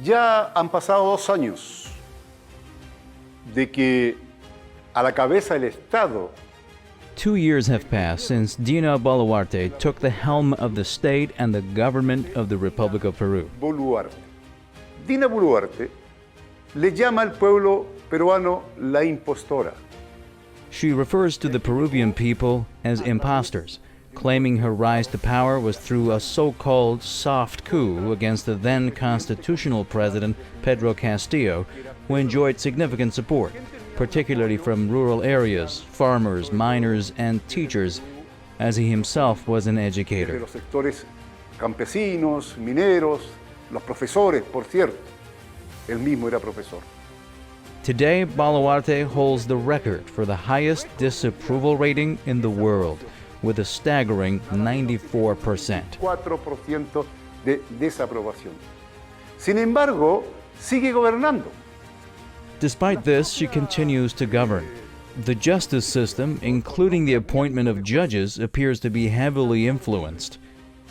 Ya han pasado 2 años de que a la cabeza del Estado 2 years have passed since Dina Boluarte took the helm of the state and the government of the Republic of Peru. Boluarte. Dina Boluarte le llama al pueblo peruano la impostora. She refers to the Peruvian people as impostors, claiming her rise to power was through a so-called soft coup against the then constitutional president Pedro Castillo, who enjoyed significant support, particularly from rural areas, farmers, miners, and teachers, as he himself was an De educator. los sectores campesinos, mineros, los profesores, por cierto. Él mismo era profesor. Today, Boluarte holds the record for the highest disapproval rating in the world, with a staggering 94%. 4% de desaprobación. Sin embargo, sigue gobernando. Despite this, she continues to govern. The justice system, including the appointment of judges, appears to be heavily influenced.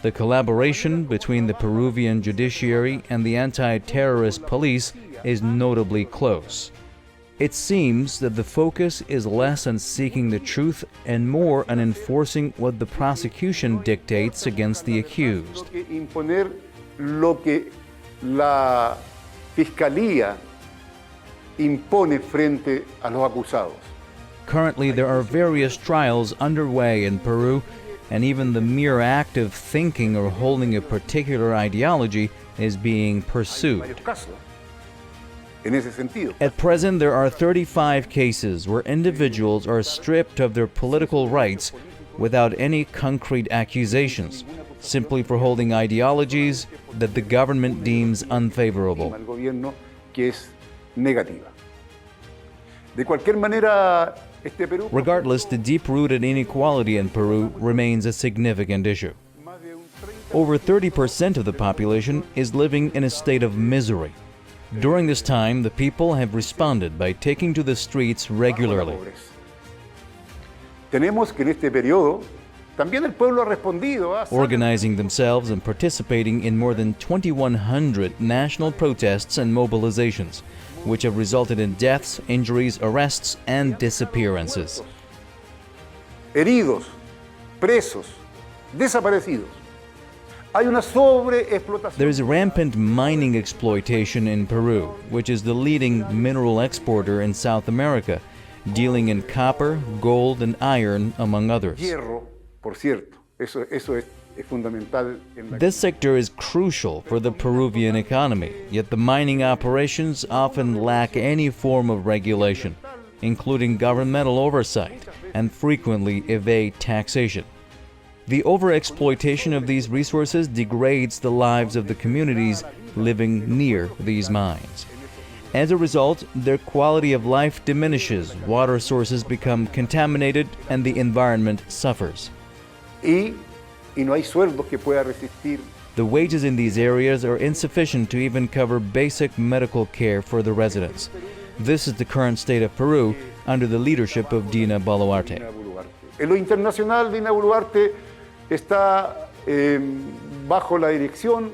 The collaboration between the Peruvian judiciary and the anti-terrorist police is notably close. It seems that the focus is less on seeking the truth and more on enforcing what the prosecution dictates against the accused. Que imponer lo que la fiscalía impone frente a los acusados. Currently, there are various trials underway in Peru, and even the mere act of thinking or holding a particular ideology is being pursued. Varios casos en ese sentido. At present, there are 35 cases where individuals are stripped of their political rights without any concrete accusations, simply for holding ideologies that the government deems unfavorable. Al gobierno que es negativa. De cualquier manera, este Perú Regardless, the deep-rooted inequality in Peru remains a significant issue. Over 30% of the population is living in a state of misery. During this time, the people have responded by taking to the streets regularly. Tenemos que en este periodo también el pueblo ha respondido. Organizing themselves and participating in more than 2,100 national protests and mobilizations, which have resulted in deaths, injuries, arrests, and disappearances. Heridos, presos, desaparecidos. Hay una sobreexplotación. There is rampant mining exploitation in Peru, which is the leading mineral exporter in South America, dealing in copper, gold, and iron, among others. Hierro, por cierto. Eso es fundamental en la. This sector is crucial for the Peruvian economy, yet the mining operations often lack any form of regulation, including governmental oversight, and frequently evade taxation. The overexploitation of these resources degrades the lives of the communities living near these mines. As a result, their quality of life diminishes, water sources become contaminated, and the environment suffers. Y no hay sueldos que pueda resistir. The wages in these areas are insufficient to even cover basic medical care for the residents. This is the current state of Peru under the leadership of Dina Boluarte. En lo internacional, Dina Boluarte está bajo la dirección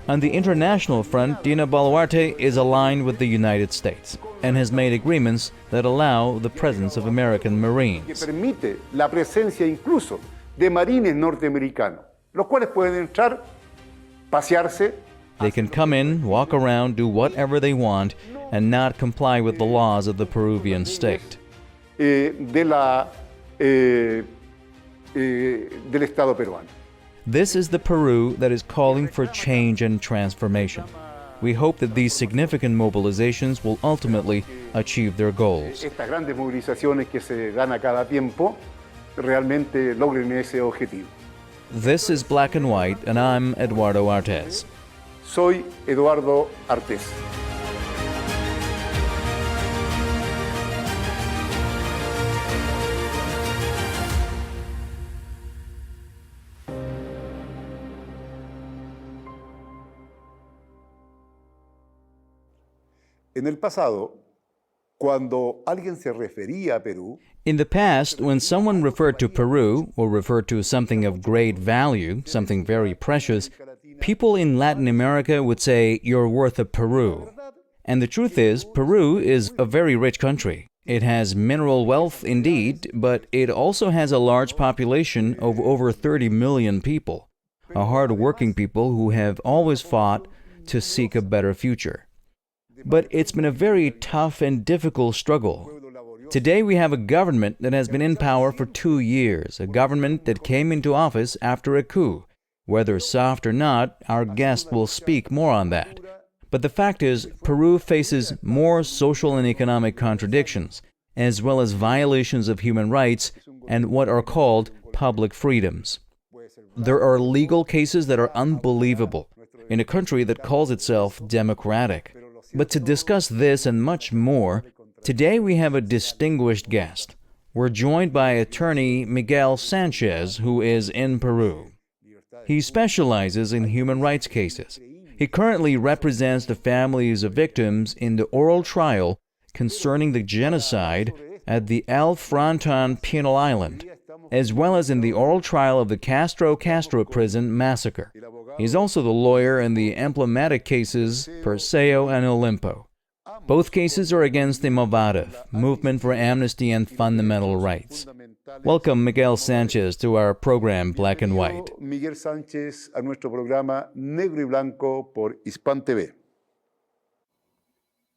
On the international front, Dina Boluarte is aligned with the United States and has made agreements that allow the presence of American que Marines. permite la presencia incluso de marines norteamericanos, los cuales pueden entrar, pasearse. They can come in, walk around, do whatever they want, and not comply with the laws of the Peruvian state. Del Estado peruano. This is the Peru that is calling for change and transformation. We hope that these significant mobilizations will ultimately achieve their goals. Estas grandes movilizaciones que se dan a cada tiempo realmente logren ese objetivo. This is Black and White, and I'm Eduardo Artes. Soy Eduardo Artes. En el pasado, cuando alguien se refería a Perú, In the past, when someone referred to Peru or referred to something of great value, something very precious, People in Latin America would say you're worth a Peru. And the truth is, Peru is a very rich country. It has mineral wealth indeed, but it also has a large population of over 30 million people, a hard-working people who have always fought to seek a better future. But it's been a very tough and difficult struggle. Today we have a government that has been in power for 2 years, a government that came into office after a coup. Whether soft or not, our guest will speak more on that. But the fact is, Peru faces more social and economic contradictions, as well as violations of human rights and what are called public freedoms. There are legal cases that are unbelievable in a country that calls itself democratic. But to discuss this and much more, today we have a distinguished guest. We're joined by attorney Miguel Sanchez, who is in Peru. He specializes in human rights cases. He currently represents the families of victims in the oral trial concerning the genocide at the El Fronton Penal Island, as well as in the oral trial of the Castro prison massacre. He's also the lawyer in the emblematic cases Perseo and Olimpo. Both cases are against the Movadov, Movement for Amnesty and Fundamental Rights. Welcome, Miguel Sanchez, to our program Black and White. Miguel Sánchez a nuestro programa Negro y Blanco por Hispan TV.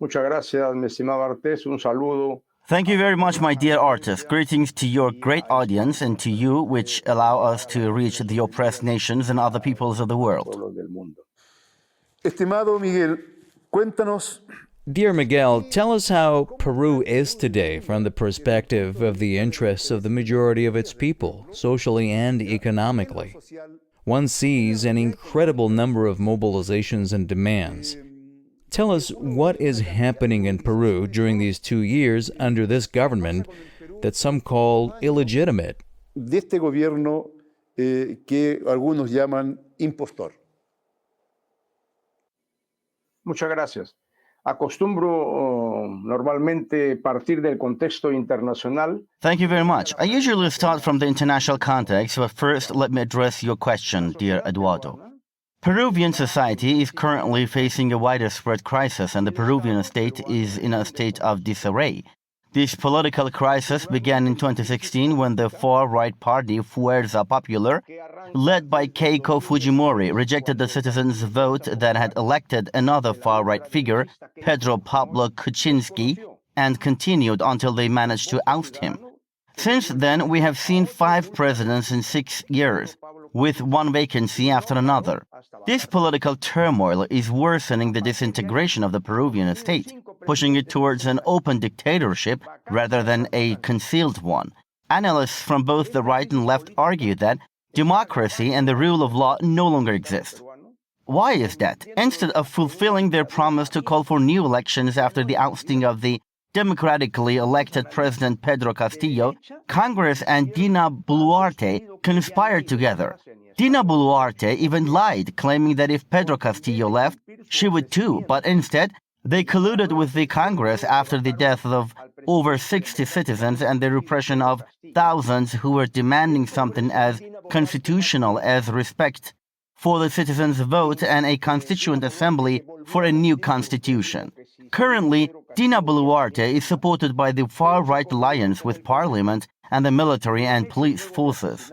Muchas gracias, mi estimado Artés. Un saludo. Thank you very much, my dear artist. Greetings to your great audience and to you, which allow us to reach the oppressed nations and other peoples of the world. Estimado Miguel, cuéntanos. Dear Miguel, tell us how Peru is today from the perspective of the interests of the majority of its people, socially and economically. One sees an incredible number of mobilizations and demands. Tell us what is happening in Peru during these 2 years under this government that some call illegitimate. De este gobierno que algunos llaman impostor. Muchas gracias. Acostumbro normalmente partir del contexto internacional. Thank you very much. I usually start from the international context, but first let me address your question, dear Eduardo. Peruvian society is currently facing a widespread crisis, and the Peruvian state is in a state of disarray. This political crisis began in 2016 when the far-right party Fuerza Popular, led by Keiko Fujimori, rejected the citizens' vote that had elected another far-right figure, Pedro Pablo Kuczynski, and continued until they managed to oust him. Since then, we have seen 5 presidents in 6 years, with one vacancy after another. This political turmoil is worsening the disintegration of the Peruvian state, pushing it towards an open dictatorship rather than a concealed one. Analysts from both the right and left argue that democracy and the rule of law no longer exist. Why is that? Instead of fulfilling their promise to call for new elections after the ousting of the democratically elected President Pedro Castillo, Congress and Dina Boluarte conspired together. Dina Boluarte even lied, claiming that if Pedro Castillo left, she would too, but instead, they colluded with the Congress after the death of over 60 citizens and the repression of thousands who were demanding something as constitutional as respect for the citizens' vote and a constituent assembly for a new constitution. Currently, Dina Boluarte is supported by the far-right alliance with parliament and the military and police forces.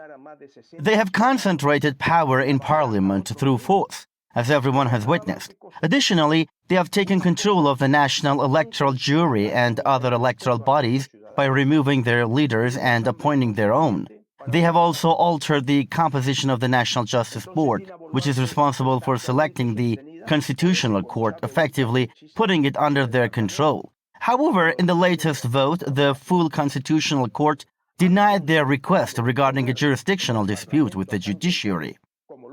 They have concentrated power in parliament through force, as everyone has witnessed. Additionally, they have taken control of the National Electoral Jury and other electoral bodies by removing their leaders and appointing their own. They have also altered the composition of the National Justice Board, which is responsible for selecting the Constitutional Court, effectively putting it under their control. However, in the latest vote, the full Constitutional Court denied their request regarding a jurisdictional dispute with the judiciary.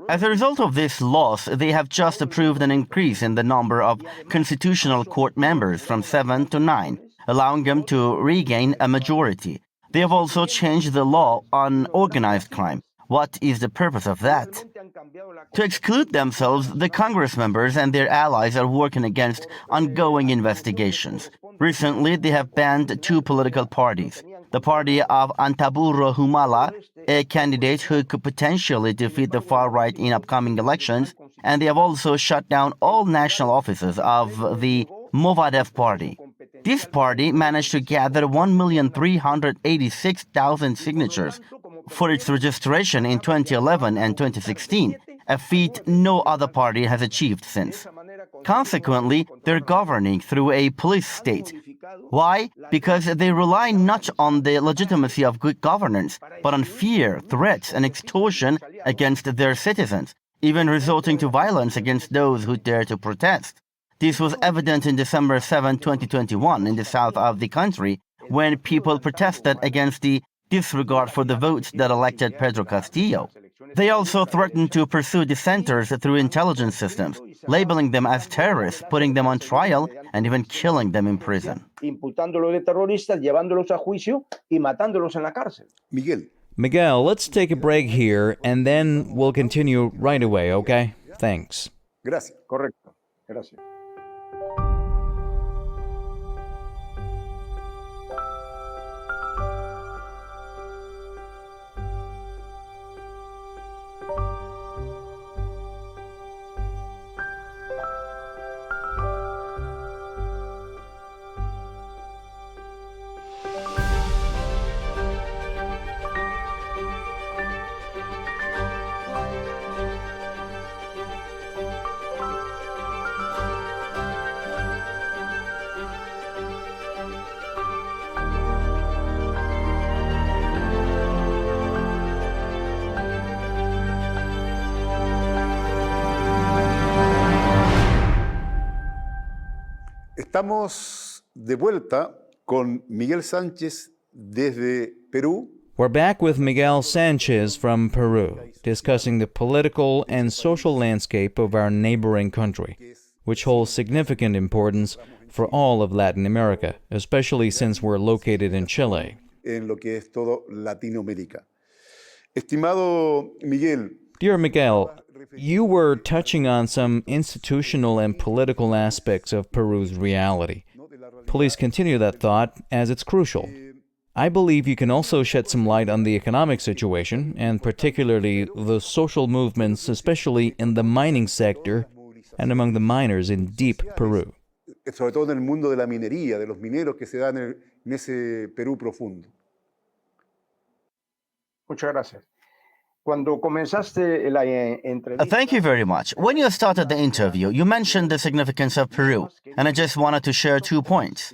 As a result of this loss, they have just approved an increase in the number of Constitutional Court members from 7 to 9, allowing them to regain a majority. They have also changed the law on organized crime. What is the purpose of that? To exclude themselves, the Congress members and their allies are working against ongoing investigations. Recently, they have banned 2 political parties, the the party of Antaburo Humala, a candidate who could potentially defeat the far right in upcoming elections, and they have also shut down all national offices of the Movadef party. This party managed to gather 1,386,000 signatures for its registration in 2011 and 2016, a feat no other party has achieved since. Consequently, they're governing through a police state. Why? Because they rely not on the legitimacy of good governance, but on fear, threats, and extortion against their citizens, even resulting to violence against those who dare to protest. This was evident in December 7, 2021, in the south of the country, when people protested against the disregard for the votes that elected Pedro Castillo. They also threatened to pursue dissenters through intelligence systems, labeling them as terrorists, putting them on trial, and even killing them in prison. Miguel, let's take a break here, and then we'll continue right away, okay? Thanks. Gracias. Correcto. Gracias. Estamos de vuelta con Miguel Sánchez desde Perú. We're back with Miguel Sanchez from Peru, discussing the political and social landscape of our neighboring country, which holds significant importance for all of Latin America, especially since we're located in Chile. En lo que es todo Latinoamérica. Estimado Miguel. Dear Miguel, you were touching on some institutional and political aspects of Peru's reality. Please continue that thought, as it's crucial. I believe you can also shed some light on the economic situation, and particularly the social movements, especially in the mining sector and among the miners in deep Peru. Sobre todo en el mundo de la minería, de los mineros que se dan en ese Perú profundo. Muchas gracias. Cuando comenzaste la entrevista, Thank you very much. When you started the interview, you mentioned the significance of Peru, and I just wanted to share 2 points.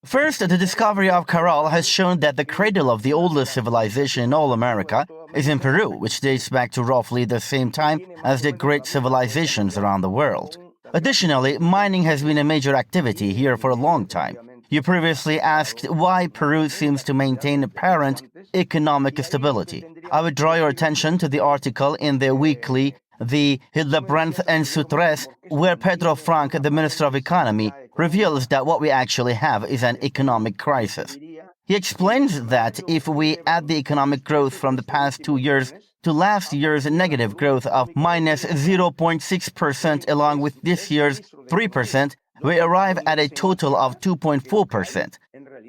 First, the discovery of Caral has shown that the cradle of the oldest civilization in all America is in Peru, which dates back to roughly the same time as the great civilizations around the world. Additionally, mining has been a major activity here for a long time. You previously asked why Peru seems to maintain apparent economic stability. I would draw your attention to the article in their weekly, the Hildebrandts and Sutres, where Pedro Frank, the Minister of Economy, reveals that what we actually have is an economic crisis. He explains that if we add the economic growth from the past 2 years to last year's negative growth of minus 0.6% along with this year's 3%, we arrive at a total of 2.4%.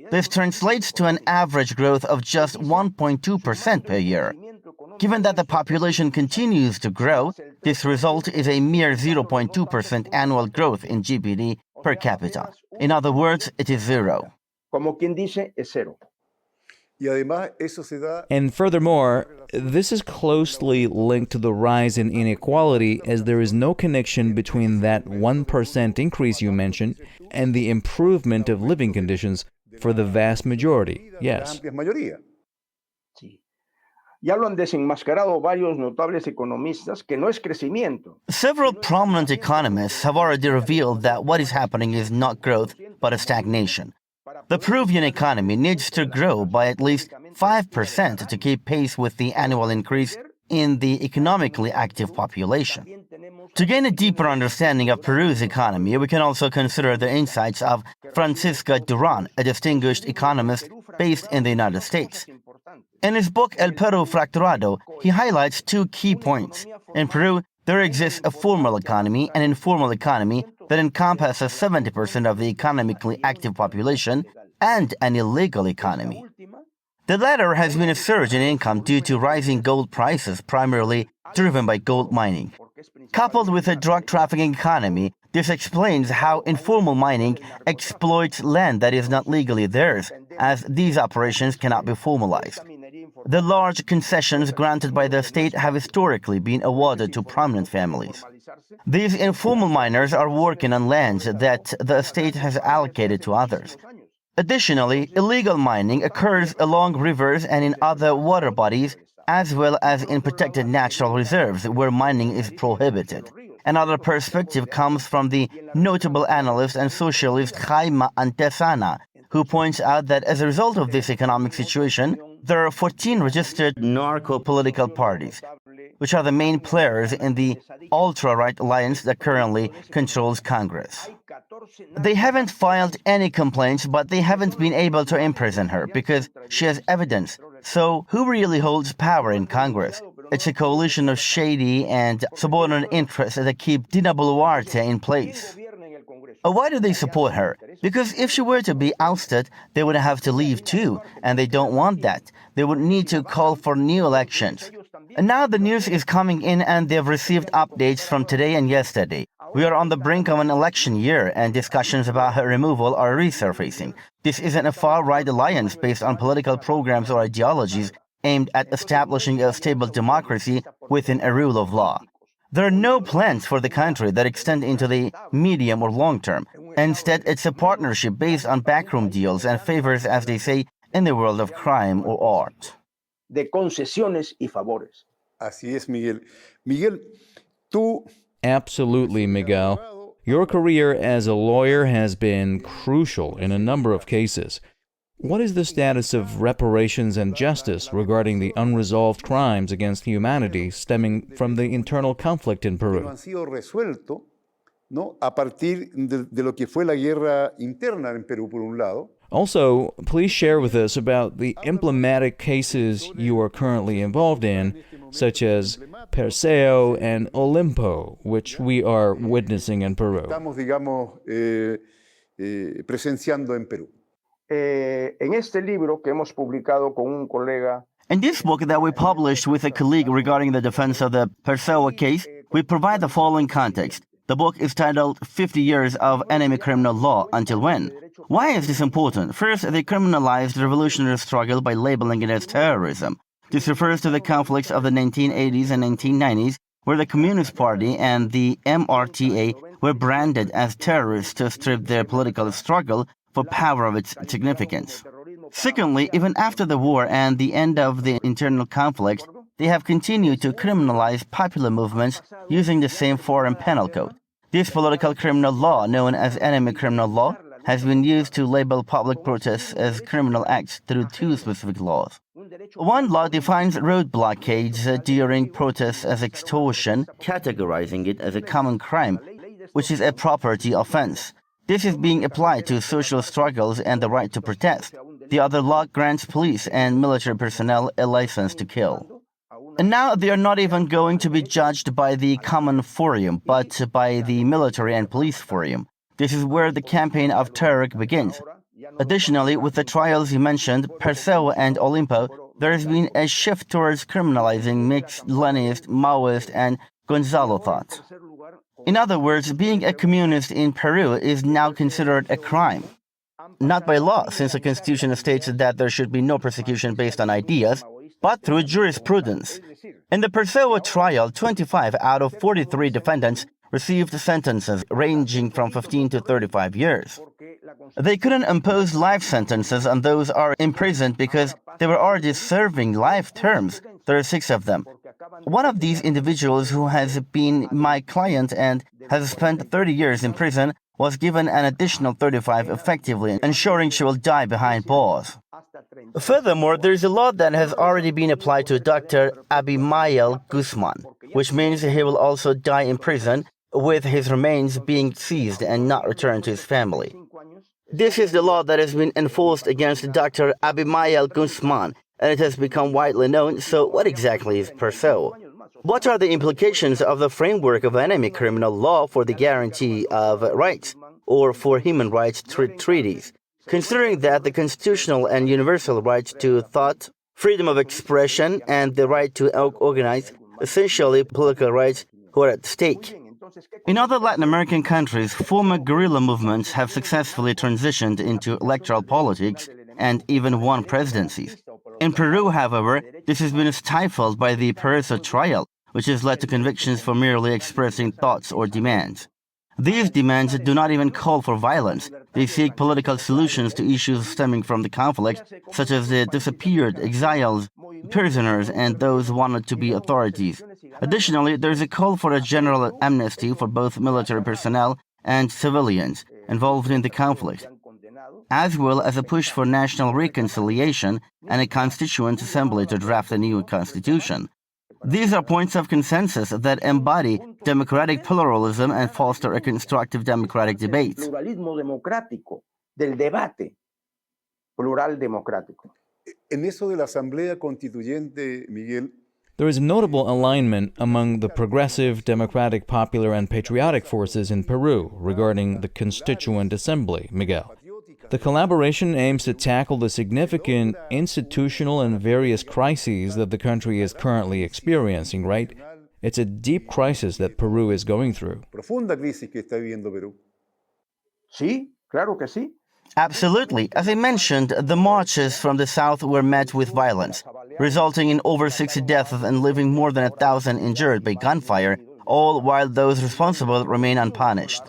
This translates to an average growth of just 1.2% per year. Given that the population continues to grow, this result is a mere 0.2% annual growth in GDP per capita. In other words, it is zero. como quien dice, es cero. Y además eso se da. And furthermore, this is closely linked to the rise in inequality, as there is no connection between that 1% increase you mentioned and the improvement of living conditions for the vast majority. Yes. La amplia mayoría. Sí. Ya lo han desenmascarado varios notables economistas que no es crecimiento. Several prominent economists have already revealed that what is happening is not growth, but a stagnation. The Peruvian economy needs to grow by at least 5% to keep pace with the annual increase in the economically active population. To gain a deeper understanding of Peru's economy, we can also consider the insights of Francisca Duran, a distinguished economist based in the United States. In his book El Perú Fracturado, he highlights two key points. In Peru, there exists a formal economy and informal economy that encompasses 70% of the economically active population, and an illegal economy. The latter has been a surge in income due to rising gold prices, primarily driven by gold mining. Coupled with a drug trafficking economy, this explains how informal mining exploits land that is not legally theirs, as these operations cannot be formalized. The large concessions granted by the state have historically been awarded to prominent families. These informal miners are working on lands that the state has allocated to others. Additionally, illegal mining occurs along rivers and in other water bodies, as well as in protected natural reserves where mining is prohibited. Another perspective comes from the notable analyst and socialist Jaime Antesana, who points out that as a result of this economic situation, there are 14 registered narco-political parties, which are the main players in the ultra-right alliance that currently controls Congress. They haven't filed any complaints, but they haven't been able to imprison her because she has evidence. So who really holds power in Congress? It's a coalition of shady and subordinate interests that keep Dina Boluarte in place. Why do they support her? Because if she were to be ousted, they would have to leave too, and they don't want that. They would need to call for new elections. And now the news is coming in and they've received updates from today and yesterday. We are on the brink of an election year and discussions about her removal are resurfacing. This isn't a far-right alliance based on political programs or ideologies aimed at establishing a stable democracy within a rule of law. There are no plans for the country that extend into the medium or long term. Instead, it's a partnership based on backroom deals and favors, as they say, in the world of crime or art. De concesiones y favores. Así es, Miguel. Miguel, tú... Absolutely, Miguel. Your career as a lawyer has been crucial in a number of cases. What is the status of reparations and justice regarding the unresolved crimes against humanity stemming from the internal conflict in Peru? han sido resueltos, ¿no? A partir de lo que fue la guerra interna en Perú, por un lado. Also, please share with us about the emblematic cases you are currently involved in, such as Perseo and Olimpo, which we are witnessing in Peru. Estamos, digamos, presenciando en Perú. En este libro que hemos publicado con un colega. In this book that we published with a colleague regarding the defense of the Perseo case, we provide the following context. The book is titled 50 Years of Enemy Criminal Law, Until When? Why is this important? First, they criminalized the revolutionary struggle by labeling it as terrorism. This refers to the conflicts of the 1980s and 1990s, where the Communist Party and the MRTA were branded as terrorists to strip their political struggle for power of its significance. Secondly, even after the war and the end of the internal conflict, they have continued to criminalize popular movements using the same foreign penal code. This political criminal law, known as enemy criminal law, has been used to label public protests as criminal acts through two specific laws. One law defines road blockades during protests as extortion, categorizing it as a common crime, which is a property offense. This is being applied to social struggles and the right to protest. The other law grants police and military personnel a license to kill. And now they are not even going to be judged by the common forum, but by the military and police forum. This is where the campaign of terror begins. Additionally, with the trials you mentioned, Perseo and Olimpo, there has been a shift towards criminalizing mixed Leninist, Maoist, and Gonzalo thought. In other words, being a communist in Peru is now considered a crime. Not by law, since the constitution states that there should be no persecution based on ideas, but through jurisprudence. In the Perseo trial, 25 out of 43 defendants received sentences ranging from 15 to 35 years. They couldn't impose life sentences on those who are imprisoned because they were already serving life terms. There are 6 of them. One of these individuals, who has been my client and has spent 30 years in prison, was given an additional 35 effectively, ensuring she will die behind bars. Furthermore, there is a law that has already been applied to Dr. Abimael Guzman, which means he will also die in prison, with his remains being seized and not returned to his family. This is the law that has been enforced against Dr. Abimael Guzman, and it has become widely known. So what exactly is Perseo? What are the implications of the framework of enemy criminal law for the guarantee of rights, or for human rights treaties? considering that the constitutional and universal right to thought, freedom of expression, and the right to organize, essentially political rights, who are at stake. In other Latin American countries, former guerrilla movements have successfully transitioned into electoral politics and even won presidencies. In Peru, however, this has been stifled by the Pereza trial, which has led to convictions for merely expressing thoughts or demands. These demands do not even call for violence. They seek political solutions to issues stemming from the conflict, such as the disappeared, exiles, prisoners, and those wanted to be authorities. Additionally, there is a call for a general amnesty for both military personnel and civilians involved in the conflict, as well as a push for national reconciliation and a constituent assembly to draft a new constitution. These are points of consensus that embody democratic pluralism and foster a constructive democratic debate. Pluralismo democrático, del debate plural democrático. En eso de la Asamblea Constituyente, Miguel, There is notable alignment among the progressive, democratic, popular, and patriotic forces in Peru regarding the Constituent Assembly, Miguel. The collaboration aims to tackle the significant institutional and various crises that the country is currently experiencing, right? It's a deep crisis that Peru is going through. profunda crisis que está viviendo Perú. Sí, claro que sí. Absolutely. As I mentioned, the marches from the south were met with violence, resulting in over 60 deaths and leaving more than 1,000 injured by gunfire, all while those responsible remain unpunished.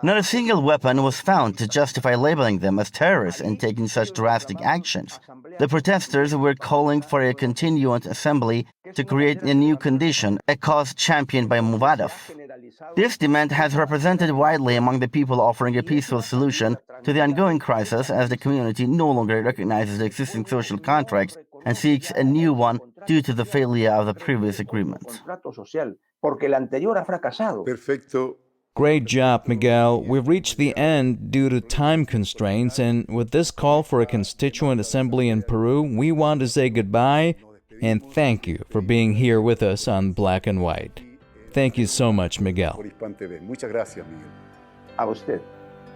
Not a single weapon was found to justify labeling them as terrorists and taking such drastic actions. The protesters were calling for a continuant assembly to create a new condition, a cause championed by Muvadov. This demand has represented widely among the people offering a peaceful solution to the ongoing crisis, as the community no longer recognizes the existing social contract and seeks a new one due to the failure of the previous agreement. Perfecto. Great job, Miguel. We've reached the end due to time constraints, and with this call for a constituent assembly in Peru, we want to say goodbye and thank you for being here with us on Black and White. Thank you so much, Miguel. Por Hispante B. Muchas gracias, Miguel. A usted.